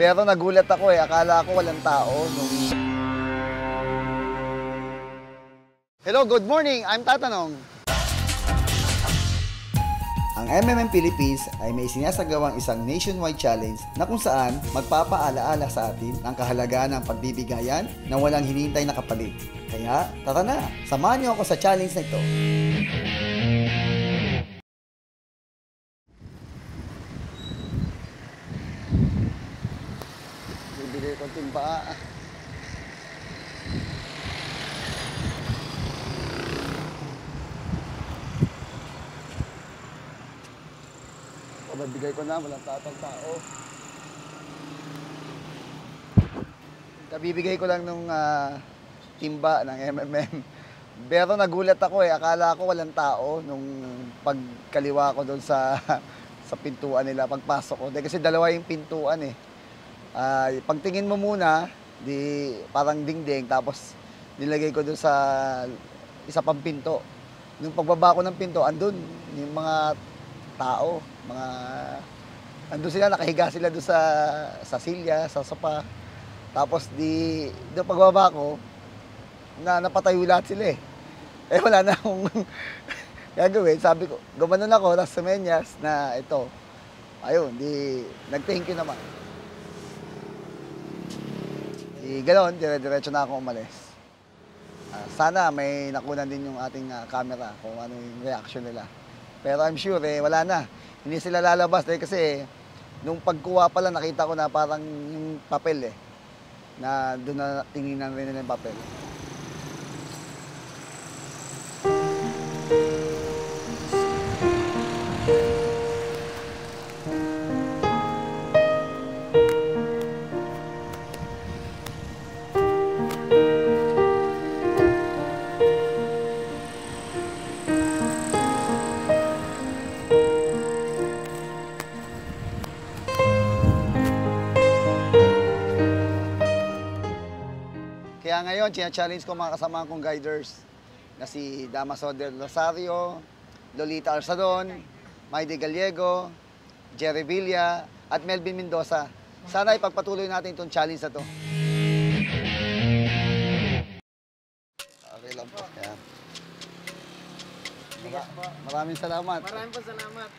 Pero nagulat ako eh, akala ko walang tao nung... Hello, good morning, I'm Tatanong. Ang MMM Philippines ay may sinasagawang isang nationwide challenge na kung saan magpapaalaala sa atin ang kahalagahan ng pagbibigayan na walang hinihintay na kapalit. Kaya, tara na, samahan niyo ako sa challenge na ito. Bibigay ko timba. Mabibigay ko na, walang tao. Kabibigay ko lang nung timba ng MMM. Pero nagulat ako eh, akala ko walang tao nung pagkaliwa ko doon sa pintuan nila, pagpasok ko. Kasi dalawa yung pintuan eh. Pagtingin mo muna, di parang dingding, tapos nilagay ko doon sa isa pang pinto. Nung pagbaba ko ng pinto, andun yung mga tao, andun sila, nakahiga sila doon sa silya, sa sopa. Tapos doon pagbaba ko, napatayo lahat sila eh. Wala na akong gagawin. Sabi ko, gumanon ako, tapos sumenyas na ito. Ayun, nag-thank you naman. Ganoon, dire-diretso na ako umalis. Sana may nakunan din yung ating camera kung ano yung reaction nila. Pero I'm sure, wala na. Hindi sila lalabas kasi nung pagkuha pala nakita ko na parang yung papel na doon na tinginan rin nila yung papel. Kaya ngayon, challenge ko mga kasamahan kong guiders na si Damaso del Rosario, Lolita Arsadon, Maide Gallego, Jerry Villa, at Melvin Mendoza. Sana ipagpatuloy natin itong challenge na to. Okay lang po. Maraming salamat. Maraming salamat.